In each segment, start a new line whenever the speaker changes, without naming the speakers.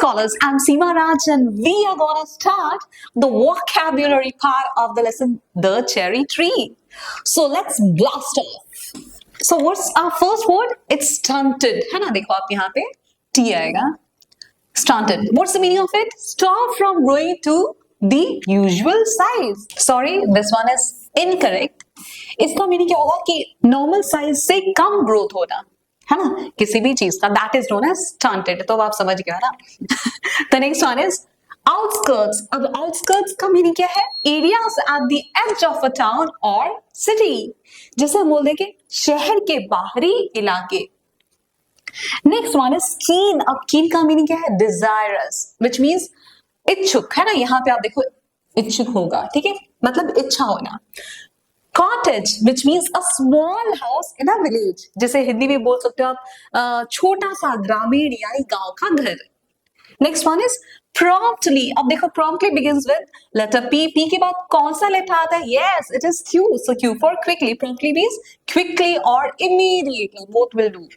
scholars, I'm Seema Raj and we are gonna start the vocabulary part of the lesson, the cherry tree. So let's blast off. So what's our first word? It's stunted. है ना, देखो आप यहाँ पे T आएगा. Stunted. What's the meaning of it? Stop from growing to the usual size. Sorry, this one is incorrect. इसका meaning क्या होगा कि नॉर्मल साइज से कम ग्रोथ होना, है ना, किसी भी चीज का. That is known as stunted. तो आप समझ गए ना. The next one is outskirts. अब आउटस्कर्ट्स का मीनिंग क्या है? Areas at the edge of a town और सिटी. जैसे हम बोल दें कि शहर के बाहरी इलाके. Next one is keen. अब कीन का मीनिंग क्या है? डिजायरस, विच मीन्स इच्छुक, है ना. यहाँ पे आप देखो इच्छुक होगा, ठीक है, मतलब इच्छा होना. Cottage, which means a small house in a village. जैसे हिंदी में बोल सकते हो आप छोटा सा ग्रामीण यानी गांव का घर. Next one is promptly. अब देखो promptly begins with letter P. P के बाद कौन सा लेटर आता है? Yes, it is Q. So Q for quickly. Promptly means quickly or immediately. Both will do.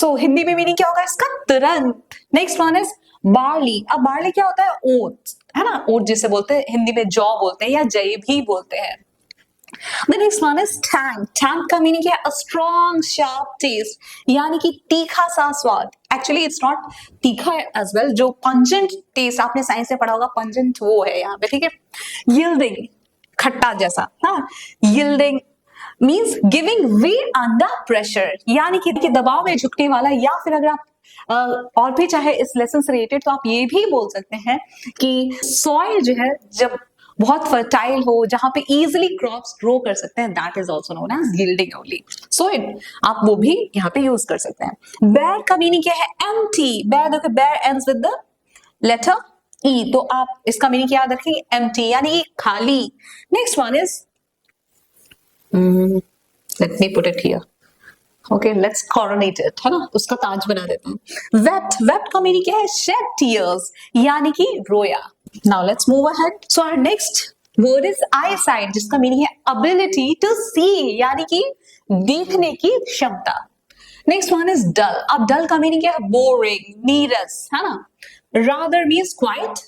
So Hindi में मीनिंग क्या होगा इसका? तुरंत. Next one is barley. अब barley क्या होता है? ओट्स, है ना. ओट जिसे बोलते हैं हिंदी में जौ बोलते हैं या जय भी बोलते हैं. The next one is tang. Tang का मीनिंग क्या है? A strong, sharp taste, यानी कि तीखा सा स्वाद. Actually, it's not तीखा as well. जो pungent taste आपने साइंस में पढ़ा होगा, pungent वो है यहाँ पे, ठीक है. Yielding, खट्टा जैसा, हाँ. Yielding means giving way under pressure, यानी कि दबाव में झुकने वाला. या फिर अगर आप और भी चाहे इस लेसन से रिलेटेड तो आप ये भी बोल सकते हैं कि सॉइल जो है जब बहुत फर्टाइल हो, जहां पे इजीली क्रॉप्स ग्रो कर सकते हैं, that is also known as yielding only. So आप वो भी यहाँ पे यूज कर सकते हैं. बेयर का मीनिंग क्या है? एम्प्टी. बेयर देखो, bare ends with the letter E, तो आप इसका मीनिंग याद रखेंगे, एम्प्टी यानी खाली. Next one is let me put it here. Okay, let's coronate it, है ना, उसका ताज बना देते हैं. वेट. वेट का मीनिंग क्या है? शेड टीयर्स, यानी कि रोया. Now let's move ahead. So our next word is eyesight, जिसका मीनिंग है ability to see, यानी कि देखने की क्षमता. Next one is dull. अब dull का मीनिंग क्या है? boring, नीरस, है ना. rather means quite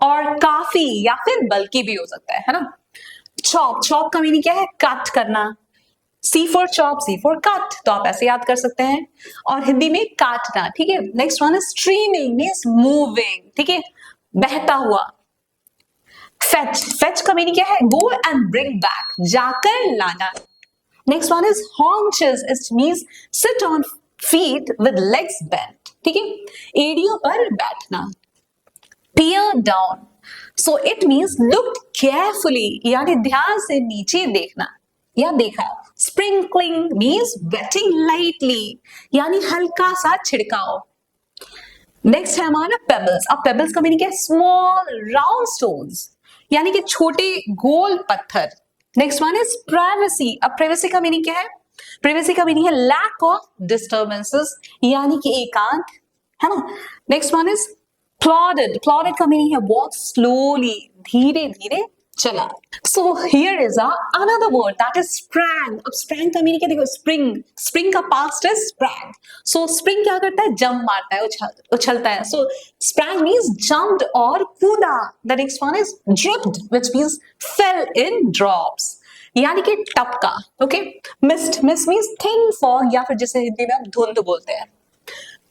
और काफी या फिर बल्कि भी हो सकता है ना. chop. chop का मीनिंग क्या है? कट करना. C for chop, C for cut, तो आप ऐसे याद कर सकते हैं. और हिंदी में काटना, ठीक है. Next one is streaming, means moving, ठीक है, बहता हुआ. फेच. फेच का मीनिंग क्या है? गो एंड ब्रिंग बैक, जाकर लाना. Next one is haunches. It means sit on feet with legs bent, ठीक है, एड़ियों पर बैठना. peer down. So it means look carefully, यानी ध्यान से नीचे देखना या देखा. sprinkling means wetting lightly, यानी हल्का सा छिड़काव. नेक्स्ट है हमारा पेबल्स. अब पेबल्स का मीनिंग क्या है? स्मॉल राउंड स्टोन्स, यानी कि छोटे गोल पत्थर. Next one is privacy. अब प्राइवेसी का मीनिंग क्या है? प्राइवेसी का मीनिंग है लैक ऑफ डिस्टर्बेंसेस, यानी कि एकांत, है ना. Next one is plodded. Plodded का मीनिंग है वॉक स्लोली, धीरे धीरे चला. So here is another word that is sprang. अब sprang का मीनिंग क्या? देखो, स्प्रिंग. स्प्रिंग का past is sprang. So spring क्या करता है? जंप मारता है, उछलता है. सो sprang means jumped और कूदा. The next one is dripped, which means fell in drops, यानी कि टपका. Okay. mist. mist means thin fog, या फिर जिसे हिंदी में हम धुंध बोलते हैं.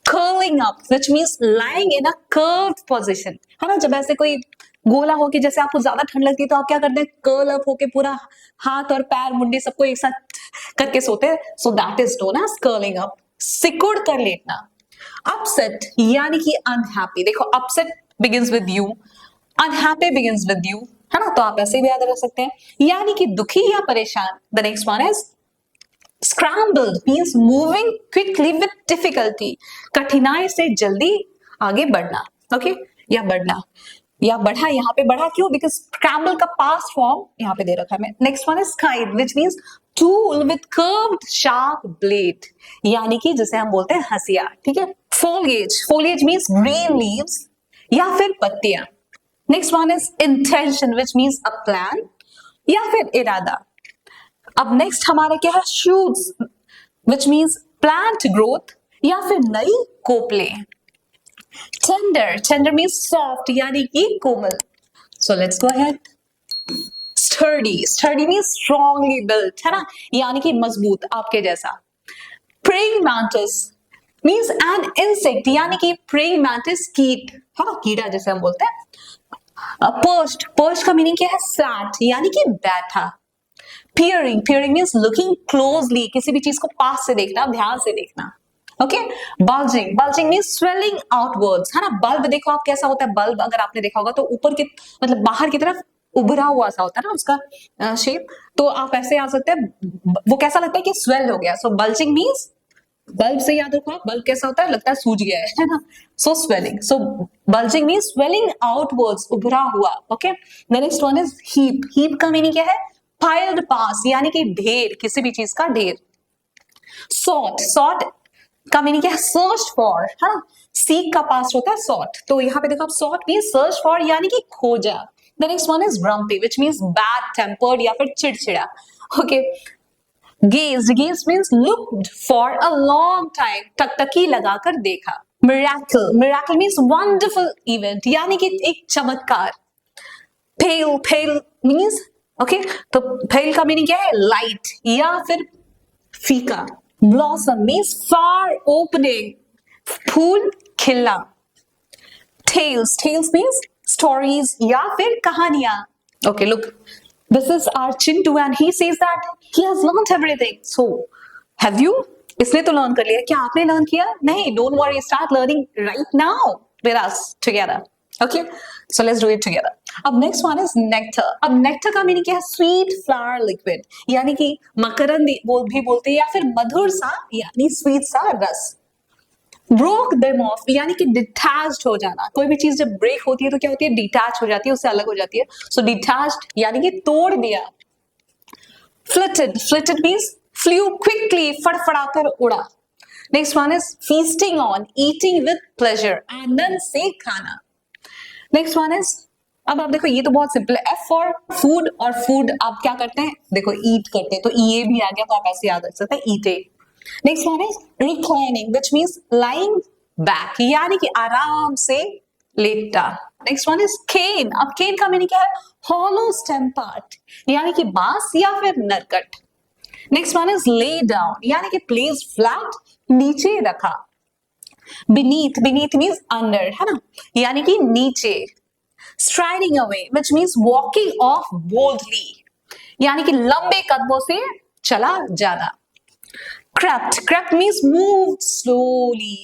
curling up, which means lying in a curved position, है ना. जब ऐसे कोई गोला हो के, जैसे आपको ज्यादा ठंड लगती है तो आप क्या करते हैं? कर्ल अप होके पूरा हाथ और पैर मुंडी सबको एक साथ करके सोते हैं. So that is known as curling up. सिकुड़ कर लेटना. अपसेट, यानी कि अनहैप्पी. देखो, upset begins with U, unhappy begins with U, है ना. तो आप ऐसे भी याद रख सकते हैं, यानी कि दुखी या परेशान. The next one is scrambled, means moving quickly with difficulty, कठिनाई से जल्दी आगे बढ़ना. ओके, या बढ़ना या बढ़ा. यहाँ पे बढ़ा क्यों? बिकॉज स्क्रैम्बल का पास्ट फॉर्म यहाँ पे दे रखा है. Next one is scythe, which means tool with curved sharp blade, यानी कि जिसे हम बोलते हैं हंसिया, ठीक है. foliage. foliage means green leaves या फिर पत्तियां. Next one is intention, which means a plan या फिर इरादा. अब नेक्स्ट हमारा क्या है? shoots, which means plant growth या फिर नई कोपले. टेंडर, टेंडर मीन्स सॉफ्ट यानी कि कोमल. So let's go ahead. Sturdy, sturdy means strongly built, है ना, यानी कि मजबूत, आपके जैसा. Praying mantis means an insect, यानी कि प्रेइंग मैंटिस कीट, है ना, कीड़ा जैसे हम बोलते हैं. पर्स्ट, पर्स्ट का मीनिंग क्या है? सैट, यानी कि बैठा. Peering, peering means looking closely, किसी भी चीज को पास से देखना, ध्यान से देखना. Okay. Bulging, bulging means swelling outwards, है ना. बल्ब देखो आप कैसा होता है, बल्ब अगर आपने देखा होगा तो ऊपर की मतलब बाहर की तरफ उभरा हुआ सा होता है ना उसका शेप. तो आप ऐसे आ सकते हैं, वो कैसा लगता है कि स्वेल हो गया. सो बल्जिंग मीन्स, बल्ब से याद रखो, बल्ब कैसा होता है, लगता है सूज गया है ना. सो स्वेलिंग, सो बल्जिंग मीन्स स्वेलिंग आउटवर्ड्स, उभरा हुआ. Okay. The next one is heap. Heap का मीनिंग क्या है? पाइल्ड पास, यानी कि ढेर, किसी भी चीज का ढेर. सॉर्ट, सॉर्ट का मीनिंग क्या है? सर्च फॉर, है ना. सीक का पास होता है सॉर्ट, तो यहाँ पे देखो आप, सॉर्ट मीन्स सर्च फॉर यानी कि खोजा. The next one is grumpy which means bad tempered या फिर चिड़चिड़ा. Okay. Gauge, gauge means looked for a long time, टकटकी लगाकर देखा. Miracle, miracle means wonderful event, यानी कि एक चमत्कार. पेल, पेल मीन्स, ओके, तो पेल का मीनिंग क्या है? लाइट या फिर फीका. ब्लॉसम मीन्स फार ओपनिंग, फूल खिलना. टेल्स, टेल्स मीन्स स्टोरीज या फिर कहानियां. Okay, look, this is our Chintu and he says that he has learned everything. So, have you? इसने तो लर्न कर लिया, क्या आपने लर्न किया? नहीं, don't worry, start learning right now with us together. Okay, so let's do it together. अब next one is nectar. अब nectar का मीनिंग क्या है? Sweet flower liquid, यानी कि मकरंद भी बोलते हैं या फिर मधुर सा यानी स्वीट सा रस. ब्रोक देम ऑफ यानी कि डिटैच्ड हो जाना. कोई भी चीज जब ब्रेक होती है तो क्या होती है? डिटैच हो जाती है, उससे अलग हो जाती है. सो डिटैच्ड यानी कि तोड़ दिया. Flitted, flitted means flew quickly, फड़फड़ाकर उड़ा. Next one is feasting on, eating with pleasure, आनंद से खाना. नेक्स्ट वन इज, अब आप देखो ये तो बहुत सिंपल है. एफ फॉर फूड, और फूड आप क्या करते हैं? देखो ईट करते हैं, तो ये भी आ गया, तो आप ऐसे याद रख सकते हैं, ईटे. Next one is reclining which means lying back, यानी कि आराम से लेटा. नेक्स्ट वन इज केन. अब केन का मीनिंग क्या है? हॉलो स्टेम पार्ट, यानी कि बांस या फिर नरकट. Next one is lay down, यानी कि प्लेस फ्लैट, नीचे रखा. बीनीथ, बीनीथ मीन्स अंडर, है ना, यानी कि नीचे. Striding away which means walking of boldly, यानी कि लंबे कदमों से चला जाना. Crept, crept means moved slowly,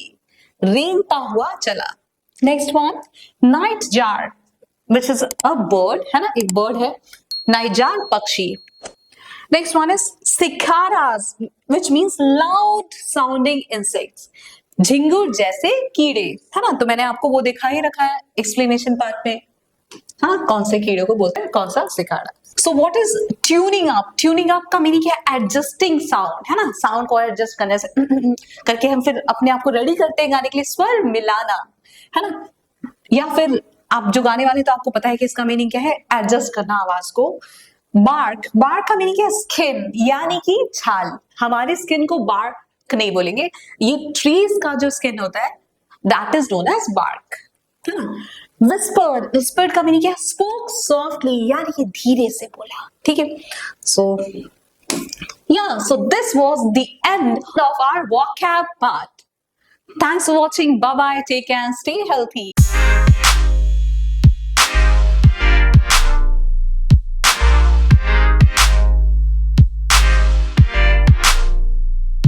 रेंगता हुआ चला. Next one, nightjar, which is a bird, है ना, एक bird है. nightjar पक्षी. Next one is cicadas, which means loud sounding insects, झिंगुर जैसे कीड़े, है ना. तो मैंने आपको वो दिखा ही रखा है एक्सप्लेनेशन पार्ट में, हाँ, कौन से कीड़े को बोलते हैं, कौन सा cicada. So what is tuning up? Tuning up का मीनिंग क्या है? एडजस्टिंग साउंड, है ना, साउंड को एडजस्ट करने से करके हम फिर अपने आप को रेडी करते हैं गाने के लिए. स्वर मिलाना, है ना. या फिर आप जो गाने वाले, तो आपको पता है कि इसका मीनिंग क्या है? एडजस्ट करना आवाज को. बार्क, बार्क का मीनिंग क्या है? स्किन, यानी कि छाल. हमारी स्किन को बार्क नहीं बोलेंगे, ये ट्रीज का जो स्किन होता है that is known as bark, है ना. Whispered, whispered का मीनिंग क्या है? Spoke softly, यानी कि धीरे से बोला. ठीक है. So yeah, so this was the end of our vocab part. Thanks for watching. Bye bye. Take care and stay healthy.